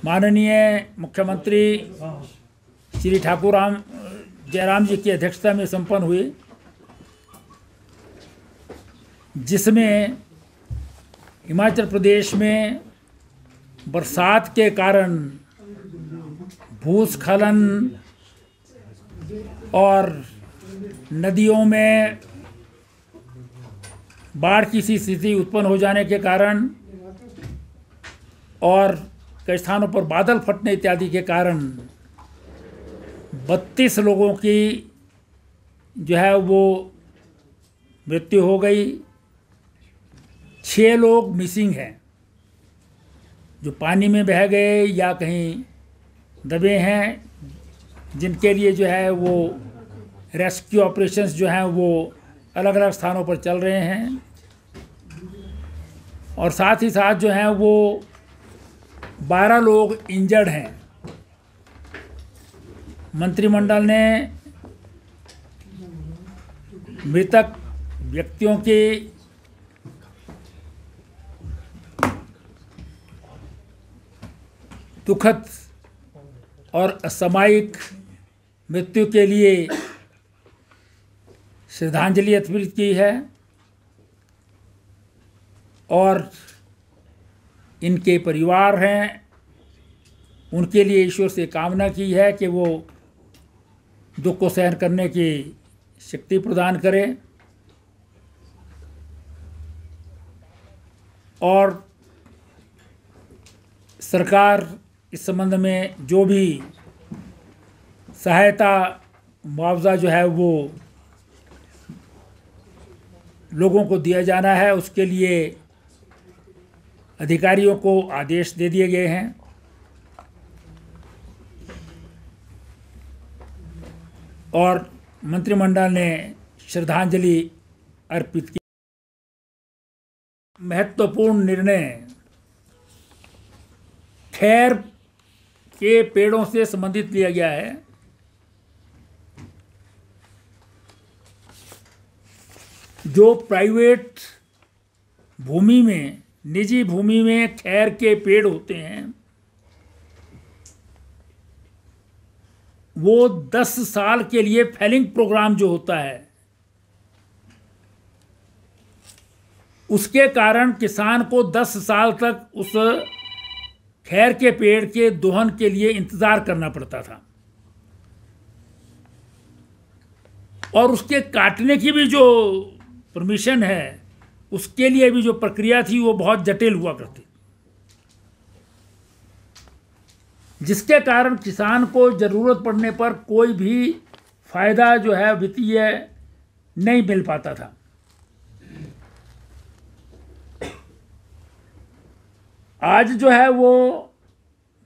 माननीय मुख्यमंत्री श्री ठाकुर जयराम जी की अध्यक्षता में संपन्न हुई, जिसमें हिमाचल प्रदेश में बरसात के कारण भूस्खलन और नदियों में बाढ़ की सी स्थिति उत्पन्न हो जाने के कारण और कई स्थानों पर बादल फटने इत्यादि के कारण 32 लोगों की जो है वो मृत्यु हो गई। 6 लोग मिसिंग हैं, जो पानी में बह गए या कहीं दबे हैं, जिनके लिए जो है वो रेस्क्यू ऑपरेशंस जो हैं वो अलग अलग स्थानों पर चल रहे हैं। और साथ ही साथ जो हैं वो 12 लोग इंजर्ड हैं। मंत्रिमंडल ने मृतक व्यक्तियों की दुखद और असामयिक मृत्यु के लिए श्रद्धांजलि अर्पित की है और इनके परिवार हैं उनके लिए ईश्वर से कामना की है कि वो दुख को सहन करने की शक्ति प्रदान करें और सरकार इस संबंध में जो भी सहायता मुआवजा जो है वो लोगों को दिया जाना है, उसके लिए अधिकारियों को आदेश दे दिए गए हैं। और मंत्रिमंडल ने श्रद्धांजलि अर्पित की। महत्वपूर्ण निर्णय खैर के पेड़ों से संबंधित लिया गया है। जो प्राइवेट भूमि में, निजी भूमि में खैर के पेड़ होते हैं, वो 10 साल के लिए फेलिंग प्रोग्राम जो होता है, उसके कारण किसान को 10 साल तक उस खैर के पेड़ के दोहन के लिए इंतजार करना पड़ता था और उसके काटने की भी जो परमिशन है, उसके लिए भी जो प्रक्रिया थी वो बहुत जटिल हुआ करती, जिसके कारण किसान को ज़रूरत पड़ने पर कोई भी फायदा जो है वित्तीय नहीं मिल पाता था। आज जो है वो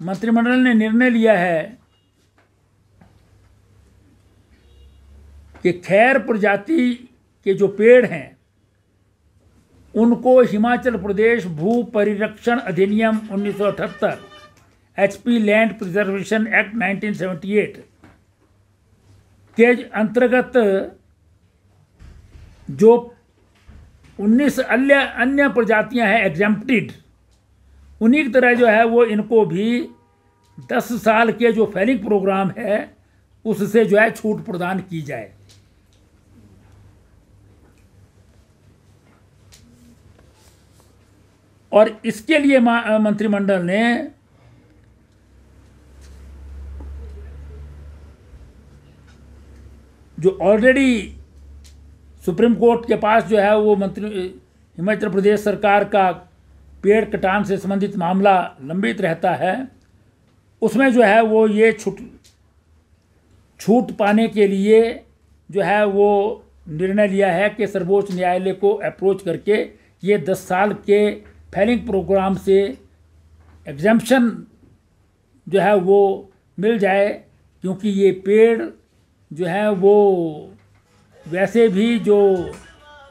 मंत्रिमंडल ने निर्णय लिया है कि खैर प्रजाति के जो पेड़ हैं उनको हिमाचल प्रदेश भू परिरक्षण अधिनियम 1978, HP लैंड प्रिजर्वेशन एक्ट 1978 के अंतर्गत जो 19 अन्य प्रजातियां हैं एग्जम्प्टेड, उन्हीं की तरह जो है वो इनको भी 10 साल के जो फेलिंग प्रोग्राम है उससे जो है छूट प्रदान की जाए। और इसके लिए मंत्रिमंडल ने जो ऑलरेडी सुप्रीम कोर्ट के पास जो है वो हिमाचल प्रदेश सरकार का पेड़ कटान से संबंधित मामला लंबित रहता है, उसमें जो है वो ये छूट पाने के लिए जो है वो निर्णय लिया है कि सर्वोच्च न्यायालय को अप्रोच करके ये 10 साल के फेलिंग प्रोग्राम से एग्जम्पशन जो है वो मिल जाए, क्योंकि ये पेड़ जो है वो वैसे भी जो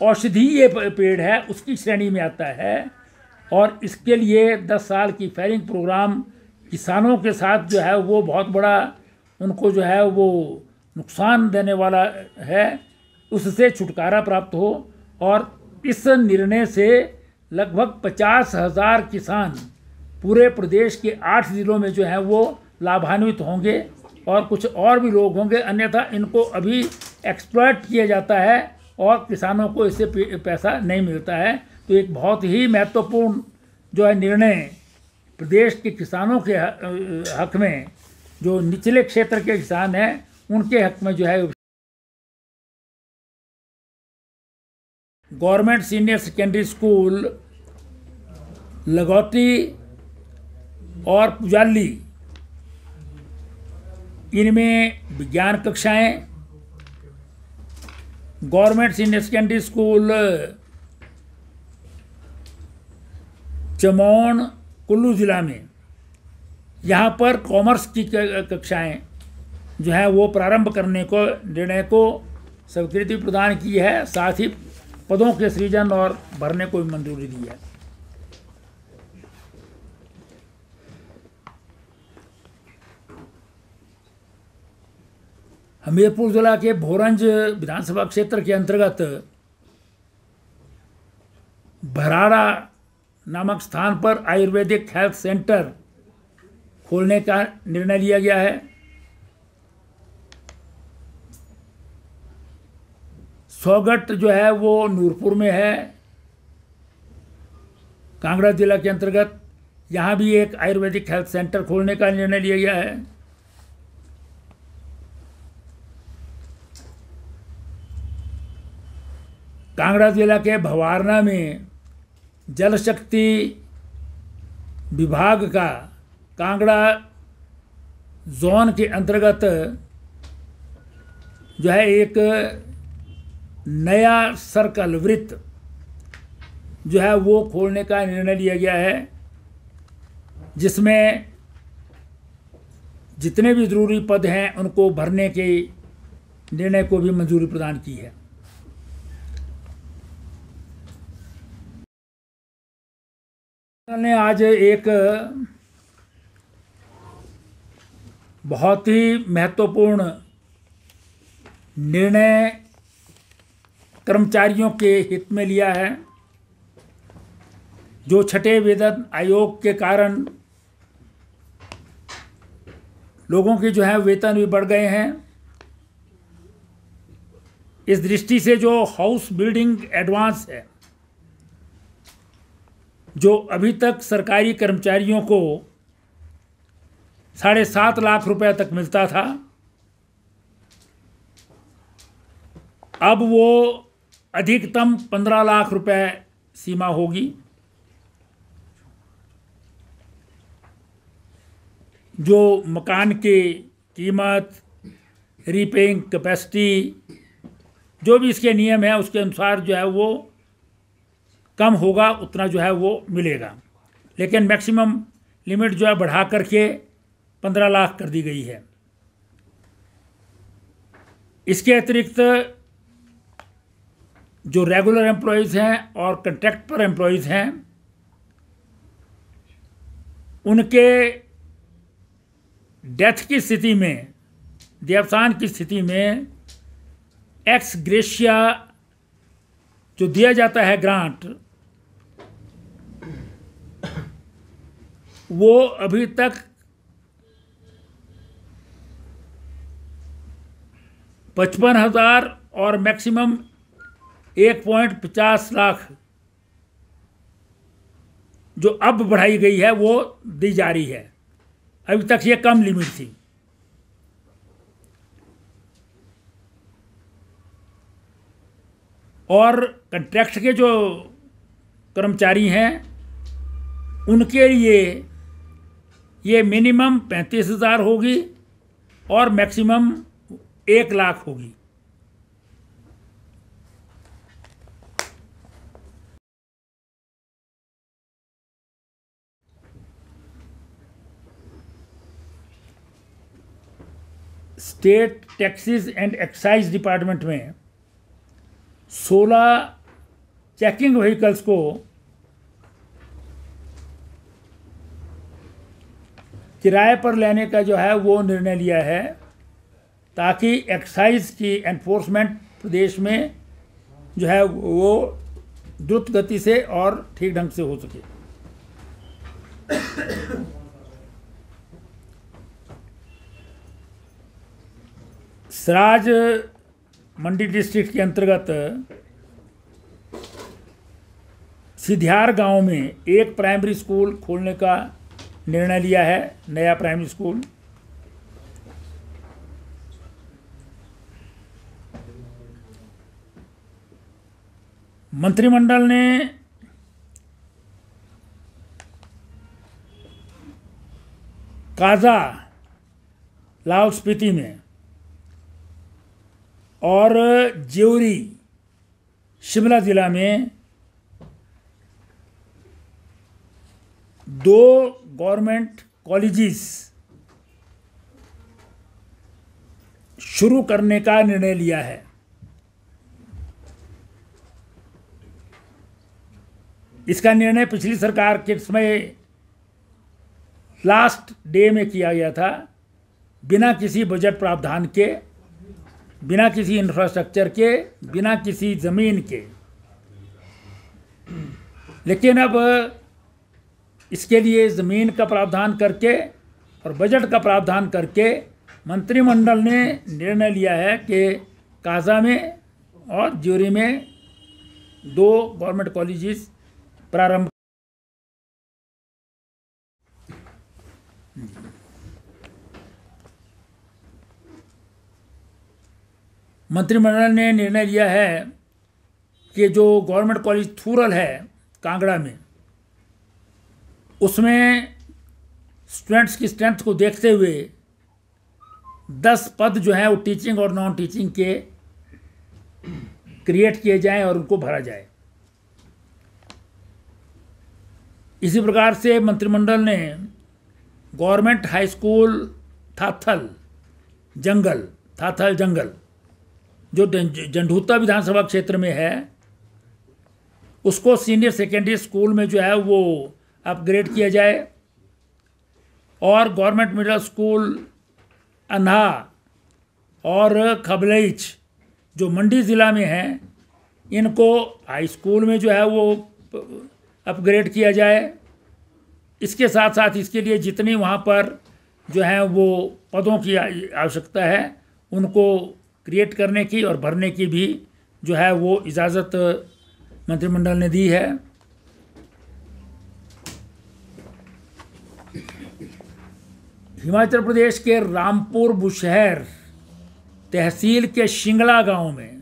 औषधीय पेड़ है उसकी श्रेणी में आता है और इसके लिए 10 साल की फेलिंग प्रोग्राम किसानों के साथ जो है वो बहुत बड़ा उनको जो है वो नुकसान देने वाला है, उससे छुटकारा प्राप्त हो। और इस निर्णय से लगभग 50,000 किसान पूरे प्रदेश के 8 जिलों में जो है वो लाभान्वित होंगे और कुछ और भी लोग होंगे, अन्यथा इनको अभी एक्सप्लॉइट किया जाता है और किसानों को इससे पैसा नहीं मिलता है। तो एक बहुत ही महत्वपूर्ण जो है निर्णय प्रदेश के किसानों के हक में, जो निचले क्षेत्र के किसान हैं उनके हक में जो है government senior secondary school Lagauti और पुजाली, इनमें विज्ञान कक्षाएं, government senior secondary school Chamaun Kullu ज़िला में, यहाँ पर कॉमर्स की कक्षाएं जो है वो प्रारंभ करने को निर्णय को स्वीकृति प्रदान की है। साथ ही पदों के सृजन और भरने को भी मंजूरी दी है। हमीरपुर जिला के भोरंज विधानसभा क्षेत्र के अंतर्गत भराड़ा नामक स्थान पर आयुर्वेदिक हेल्थ सेंटर खोलने का निर्णय लिया गया है। सौगट जो है वो नूरपुर में है, कांगड़ा जिला के अंतर्गत, यहाँ भी एक आयुर्वेदिक हेल्थ सेंटर खोलने का निर्णय लिया गया है। कांगड़ा जिला के भवारना में जल शक्ति विभाग का कांगड़ा जोन के अंतर्गत जो है एक नया सर्कल वृत्त जो है वो खोलने का निर्णय लिया गया है, जिसमें जितने भी ज़रूरी पद हैं उनको भरने के निर्णय को भी मंजूरी प्रदान की है। ने आज एक बहुत ही महत्वपूर्ण निर्णय कर्मचारियों के हित में लिया है। जो छठे वेतन आयोग के कारण लोगों के जो है वेतन भी बढ़ गए हैं, इस दृष्टि से जो हाउस बिल्डिंग एडवांस है, जो अभी तक सरकारी कर्मचारियों को 7.5 लाख रुपए तक मिलता था, अब वो अधिकतम 15 लाख रुपए सीमा होगी। जो मकान की कीमत, रीपेइंग कैपेसिटी, जो भी इसके नियम है उसके अनुसार जो है वो कम होगा, उतना जो है वो मिलेगा। लेकिन मैक्सिमम लिमिट जो है बढ़ा करके 15 लाख कर दी गई है। इसके अतिरिक्त जो रेगुलर एम्प्लॉयज़ हैं और कॉन्ट्रैक्ट पर एम्प्लॉयज़ हैं, उनके डेथ की स्थिति में, देवसान की स्थिति में एक्स ग्रेशिया जो दिया जाता है ग्रांट, वो अभी तक 55,000 और मैक्सिमम 1.50 लाख जो अब बढ़ाई गई है वो दी जा रही है। अभी तक ये कम लिमिट थी। और कॉन्ट्रैक्ट के जो कर्मचारी हैं उनके लिए ये मिनिमम 35,000 होगी और मैक्सिमम 1 लाख होगी। State taxes and excise department में 16 चेकिंग व्हीकल्स को किराए पर लेने का जो है वो निर्णय लिया है, ताकि एक्साइज की एनफोर्समेंट प्रदेश में जो है वो द्रुत गति से और ठीक ढंग से हो सके। सराज मंडी डिस्ट्रिक्ट के अंतर्गत सिधियार गांव में एक प्राइमरी स्कूल खोलने का निर्णय लिया है, नया प्राइमरी स्कूल। मंत्रिमंडल ने काजा लाहौल स्पीति में और ज्योरी शिमला जिला में 2 गवर्नमेंट कॉलेजेस शुरू करने का निर्णय लिया है। इसका निर्णय पिछली सरकार के समय लास्ट डे में किया गया था, बिना किसी बजट प्रावधान के, बिना किसी इंफ्रास्ट्रक्चर के, बिना किसी ज़मीन के। लेकिन अब इसके लिए ज़मीन का प्रावधान करके और बजट का प्रावधान करके मंत्रिमंडल ने निर्णय लिया है कि काजा में और ज्योरी में 2 गवर्नमेंट कॉलेजेस प्रारंभ। मंत्रिमंडल ने निर्णय लिया है कि जो गवर्नमेंट कॉलेज थूरल है कांगड़ा में, उसमें स्टूडेंट्स की स्ट्रेंथ को देखते हुए 10 पद जो हैं वो टीचिंग और नॉन टीचिंग के क्रिएट किए जाएं और उनको भरा जाए। इसी प्रकार से मंत्रिमंडल ने गवर्नमेंट हाई स्कूल थाथल जंगल जो जंडूता विधानसभा क्षेत्र में है, उसको सीनियर सेकेंडरी स्कूल में जो है वो अपग्रेड किया जाए और गवर्नमेंट मिडिल स्कूल अन्हा और खबलैच जो मंडी ज़िला में हैं, इनको हाई स्कूल में जो है वो अपग्रेड किया जाए। इसके साथ साथ इसके लिए जितनी वहाँ पर जो है वो पदों की आवश्यकता है, उनको क्रिएट करने की और भरने की भी जो है वो इजाज़त मंत्रिमंडल ने दी है। हिमाचल प्रदेश के रामपुर बुशहर तहसील के शिंगला गांव में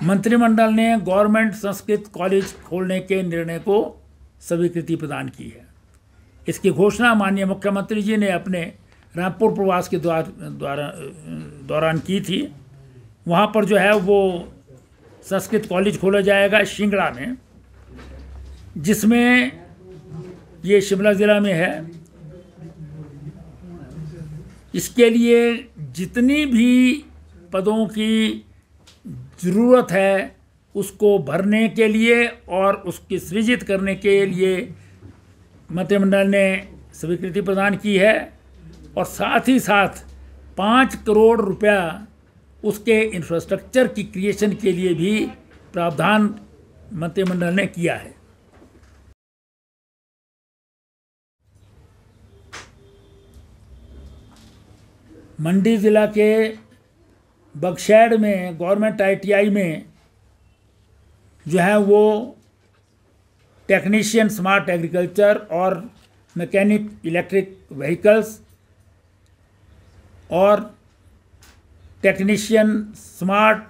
मंत्रिमंडल ने गवर्नमेंट संस्कृत कॉलेज खोलने के निर्णय को स्वीकृति प्रदान की है। इसकी घोषणा माननीय मुख्यमंत्री जी ने अपने रामपुर प्रवास के दौरान की थी। वहाँ पर जो है वो संस्कृत कॉलेज खोला जाएगा शिंगड़ा में, जिसमें ये शिमला ज़िला में है। इसके लिए जितनी भी पदों की ज़रूरत है उसको भरने के लिए और उसकी सृजित करने के लिए मंत्रिमंडल ने स्वीकृति प्रदान की है और साथ ही साथ 5 करोड़ रुपया उसके इंफ्रास्ट्रक्चर की क्रिएशन के लिए भी प्रावधान मंत्रिमंडल ने किया है। मंडी ज़िला के बगशैड़ में गवर्नमेंट ITI में जो है वो टेक्नीशियन स्मार्ट एग्रीकल्चर और मैकेनिक इलेक्ट्रिक व्हीकल्स और टेक्नीशियन स्मार्ट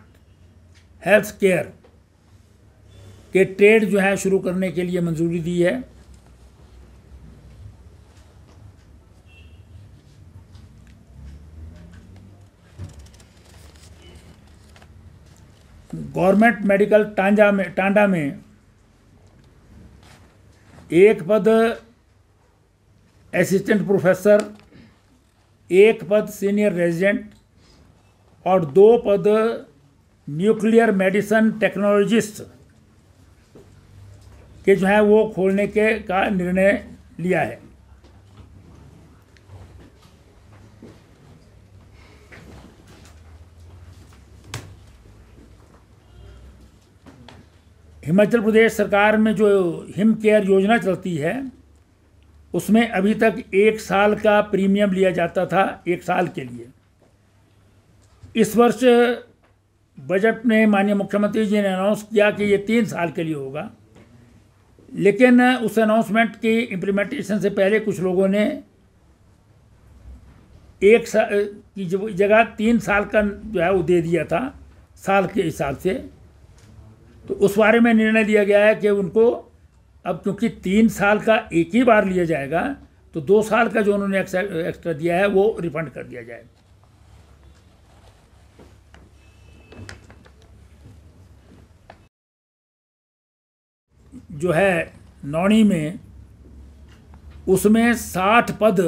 हेल्थ केयर के ट्रेड जो है शुरू करने के लिए मंजूरी दी है। गवर्नमेंट मेडिकल टांडा में 1 पद असिस्टेंट प्रोफेसर, 1 पद सीनियर रेजिडेंट और 2 पद न्यूक्लियर मेडिसिन टेक्नोलॉजिस्ट के जो है वो खोलने का निर्णय लिया है। हिमाचल प्रदेश सरकार में जो हिम केयर योजना चलती है, उसमें अभी तक 1 साल का प्रीमियम लिया जाता था, 1 साल के लिए। इस वर्ष बजट में माननीय मुख्यमंत्री जी ने अनाउंस किया कि ये 3 साल के लिए होगा, लेकिन उस अनाउंसमेंट की इम्प्लीमेंटेशन से पहले कुछ लोगों ने 1 साल की जगह 3 साल का जो है वो दे दिया था, साल के हिसाब से। तो उस बारे में निर्णय लिया गया है कि उनको अब, क्योंकि 3 साल का एक ही बार लिया जाएगा, तो 2 साल का जो उन्होंने एक्स्ट्रा दिया है वो रिफंड कर दिया जाए। जो है नौणी में, उसमें 60 पद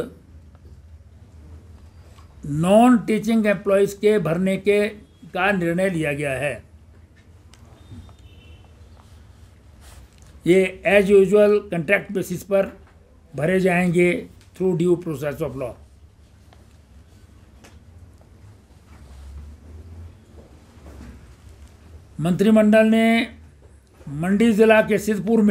नॉन टीचिंग एम्प्लॉयज़ के भरने के का निर्णय लिया गया है। ये एज यूजुअल कॉन्ट्रैक्ट बेसिस पर भरे जाएंगे through due process of law. मंत्रिमंडल ने मंडी जिला के सिद्धपुर में